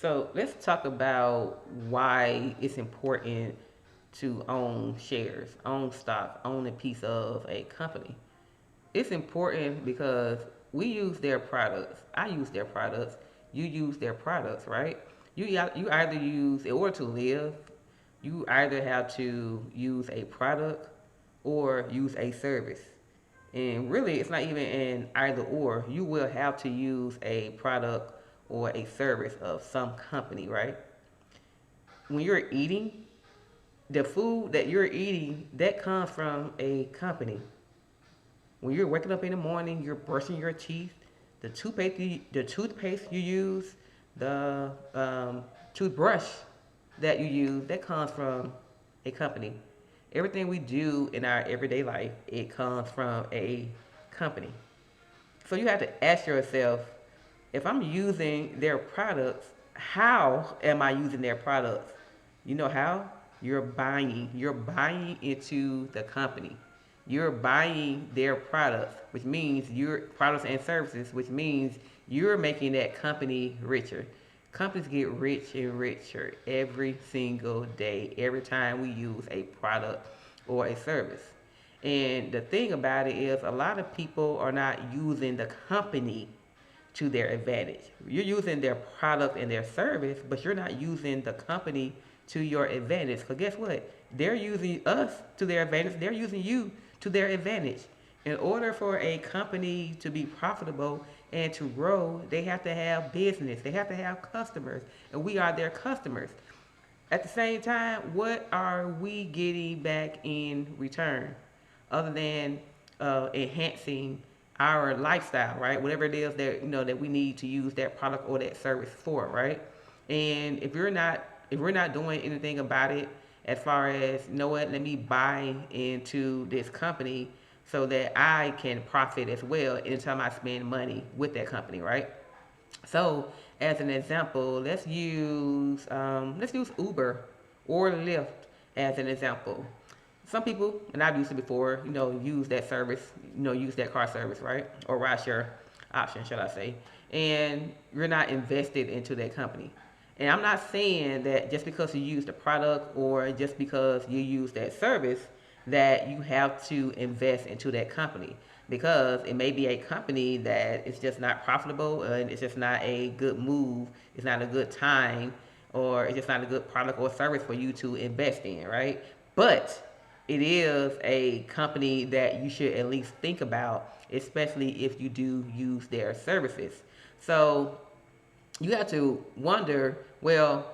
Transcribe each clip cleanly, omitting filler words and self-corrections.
So let's talk about why it's important to own shares, own stock, own a piece of a company. It's important because we use their products. I use their products. You use their products, right? You either use in order to live, you either have to use a product or use a service. And really, it's not even an either or. You will have to use a product or a service of some company, right? When you're eating, the food that you're eating, that comes from a company. When you're waking up in the morning, you're brushing your teeth, the toothpaste you use, the toothbrush that you use, that comes from a company. Everything we do in our everyday life, it comes from a company. So you have to ask yourself, if I'm using their products, how am I using their products? You know how? You're buying. You're buying into the company. You're buying their products, which means your products and services, which means you're making that company richer. Companies get rich and richer every single day, every time we use a product or a service. And the thing about it is, a lot of people are not using the company to their advantage. You're using their product and their service, but you're not using the company to your advantage. Because guess what? They're using us to their advantage. They're using you to their advantage. In order for a company to be profitable and to grow, they have to have business. They have to have customers, and we are their customers. At the same time, what are we getting back in return other than enhancing our lifestyle, right? Whatever it is that that we need to use that product or that service for, right? And if we're not doing anything about it, as far as what, let me buy into this company so that I can profit as well anytime I spend money with that company, right? So, as an example, let's use Uber or Lyft as an example. Some people, and I've used it before, use that service, use that car service, right, or rideshare option, should I say? And you're not invested into that company. And I'm not saying that just because you use the product or just because you use that service that you have to invest into that company, because it may be a company that is just not profitable and it's just not a good move, it's not a good time, or it's just not a good product or service for you to invest in, right? But it is a company that you should at least think about, especially if you do use their services. So you have to wonder, well,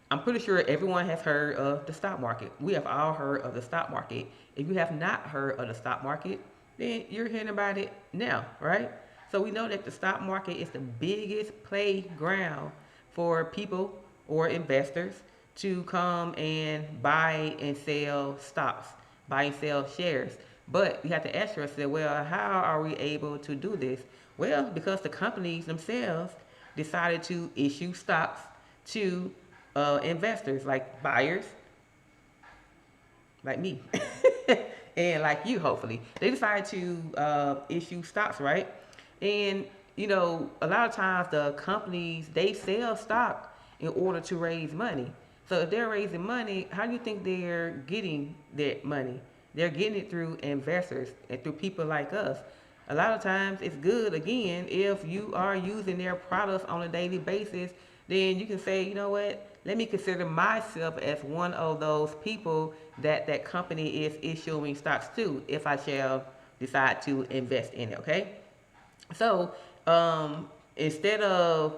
I'm pretty sure everyone has heard of the stock market. We have all heard of the stock market. If you have not heard of the stock market, then you're hearing about it now, right? So we know that the stock market is the biggest playground for people or investors to come and buy and sell stocks, buy and sell shares. But you have to ask yourself, well, how are we able to do this? Well, because the companies themselves decided to issue stocks to investors like buyers, like me, and like you, hopefully. They decided to issue stocks, right? And, a lot of times the companies, they sell stock in order to raise money. So if they're raising money, how do you think they're getting that money? They're getting it through investors and through people like us. A lot of times it's good, again, if you are using their products on a daily basis, then you can say, you know what, let me consider myself as one of those people that that company is issuing stocks to if I shall decide to invest in it, okay? So instead of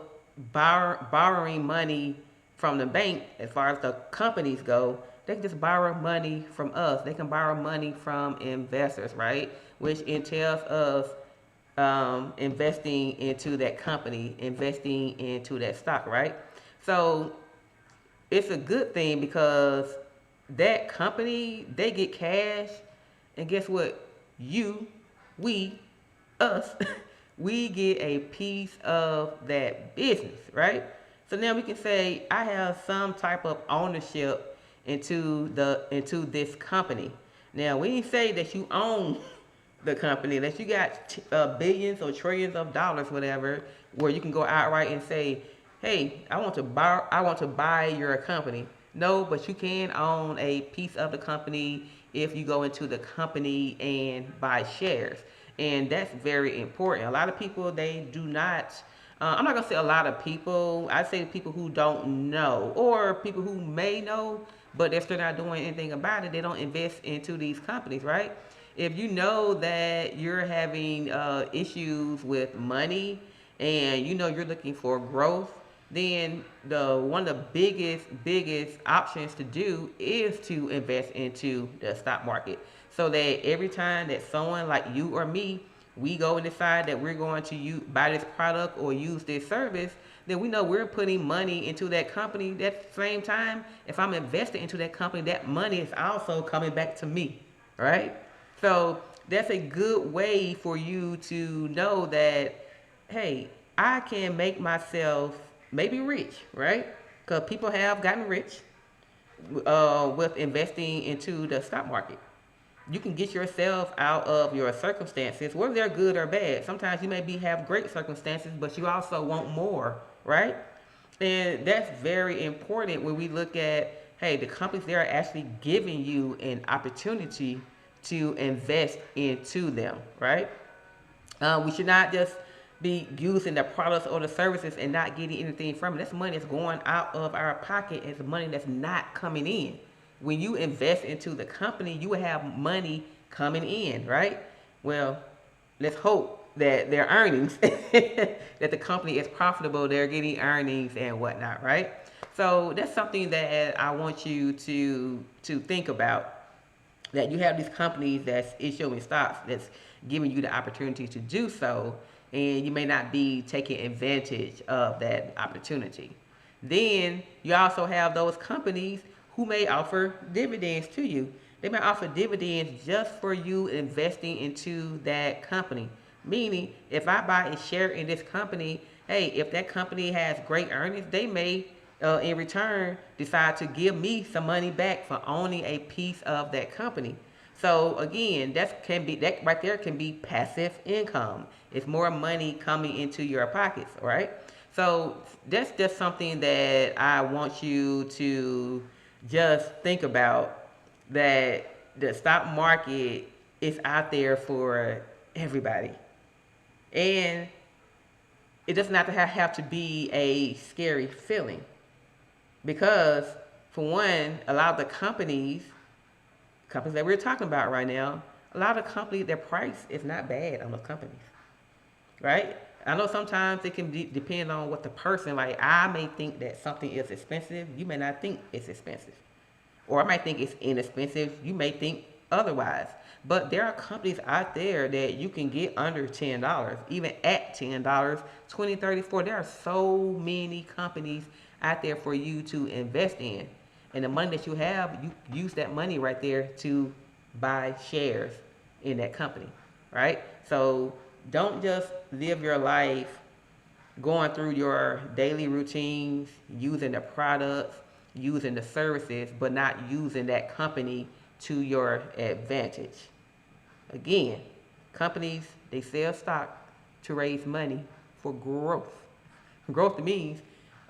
borrowing money from the bank, as far as the companies go, they can just borrow money from us. They can borrow money from investors, right? Which entails us investing into that company, investing into that stock, right? So it's a good thing because that company, they get cash, and guess what? You, we, us, we get a piece of that business, right? So now we can say I have some type of ownership into this company. Now we didn't say that you own the company, that you got billions or trillions of dollars, whatever, where you can go outright and say, hey, I want to buy your company. No, but you can own a piece of the company if you go into the company and buy shares. And that's very important. A lot of people, they do not, I'm not going to say a lot of people, I say people who don't know, or people who may know, but if they're not doing anything about it, they don't invest into these companies, right? If you know that you're having issues with money and you know you're looking for growth, then the one of the biggest options to do is to invest into the stock market, so that every time that someone like you or me, we go and decide that we're going to buy this product or use this service, then we know we're putting money into that company. At the same time, if I'm investing into that company, that money is also coming back to me, right? So that's a good way for you to know that, hey, I can make myself maybe rich, right? Because people have gotten rich with investing into the stock market. You can get yourself out of your circumstances, whether they're good or bad. Sometimes you may have great circumstances, but you also want more, right? And that's very important when we look at, hey, the companies, they're actually giving you an opportunity to invest into them, right? We should not just be using the products or the services and not getting anything from it. That's money that's going out of our pocket. It's money that's not coming in. When you invest into the company, you will have money coming in, right? Well, let's hope that their earnings, that the company is profitable, they're getting earnings and whatnot, right? So that's something that I want you to think about, that you have these companies that's issuing stocks that's giving you the opportunity to do so, and you may not be taking advantage of that opportunity. Then you also have those companies who may offer dividends to you. They may offer dividends just for you investing into that company. Meaning, if I buy a share in this company, hey, if that company has great earnings, they may, in return, decide to give me some money back for owning a piece of that company. So again, that right there can be passive income. It's more money coming into your pockets, right? So that's just something that I want you to just think about, that the stock market is out there for everybody. And it does not have to be a scary feeling, because, for one, a lot of the companies that we're talking about right now, a lot of companies, their price is not bad on those companies, right? I know sometimes it can depend on what the person, like, I may think that something is expensive, you may not think it's expensive. Or I might think it's inexpensive, you may think otherwise. But there are companies out there that you can get under $10, even at $10, 20, 30, 40. There are so many companies out there for you to invest in. And the money that you have, you use that money right there to buy shares in that company, right? So don't just live your life going through your daily routines, using the products, using the services, but not using that company to your advantage. Again, companies, they sell stock to raise money for growth. Growth means,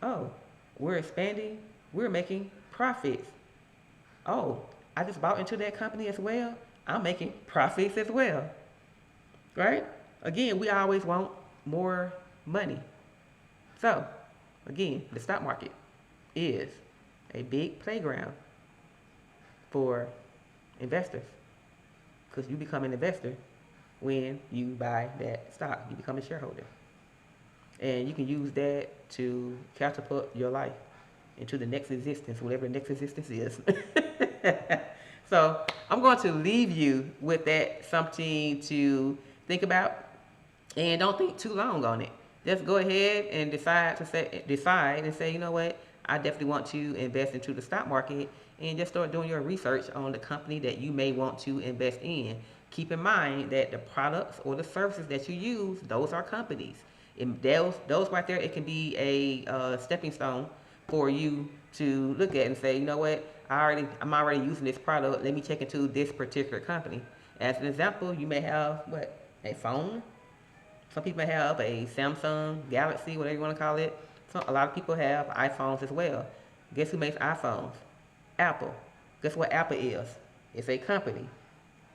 oh, we're expanding, we're making profits. Oh, I just bought into that company as well. I'm making profits as well, right? Again, we always want more money. So, again, the stock market is a big playground for investors, because you become an investor when you buy that stock. You become a shareholder. And you can use that to catapult your life into the next existence, whatever the next existence is. So I'm going to leave you with that, something to think about, and don't think too long on it. Just go ahead and decide and say, you know what, I definitely want to invest into the stock market, and just start doing your research on the company that you may want to invest in. Keep in mind that the products or the services that you use, those are companies. And those right there, it can be a stepping stone for you to look at and say, you know what, I'm already using this product. Let me check into this particular company. As an example, you may have a phone. Some people may have a Samsung Galaxy, whatever you want to call it, So a lot of people have iPhones as well. Guess who makes iPhones? Apple. Guess what Apple is? It's a company.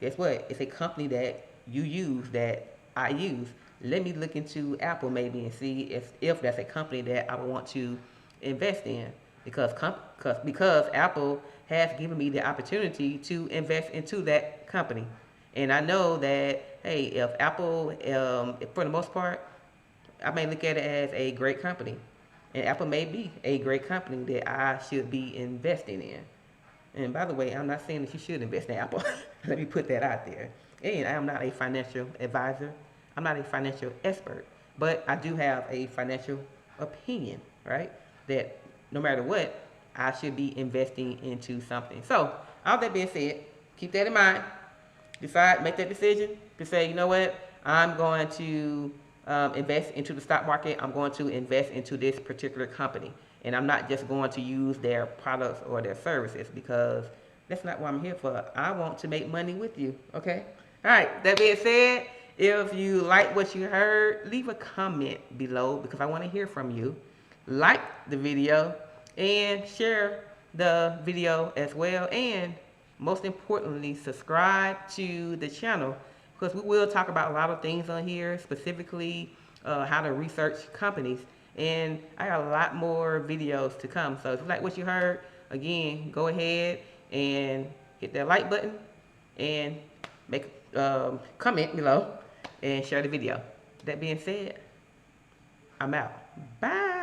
Guess what? It's a company that you use, that I use. Let me look into Apple maybe and see if that's a company that I want to invest in, because Apple has given me the opportunity to invest into that company, and I know that, hey, if Apple, for the most part, I may look at it as a great company, and Apple may be a great company that I should be investing in. And by the way, I'm not saying that you should invest in Apple. Let me put that out there. And I am not a financial advisor. I'm not a financial expert, but I do have a financial opinion, right? That no matter what, I should be investing into something. So, all that being said, keep that in mind. Make that decision to say, you know what, I'm going to invest into the stock market. I'm going to invest into this particular company. And I'm not just going to use their products or their services, because that's not what I'm here for. I want to make money with you, okay? All right, that being said, if you like what you heard, leave a comment below because I want to hear from you. Like the video and share the video as well. And most importantly, subscribe to the channel, because we will talk about a lot of things on here, specifically how to research companies. And I got a lot more videos to come. So if you like what you heard, again, go ahead and hit that like button and make comment below and share the video. That being said, I'm out. Bye.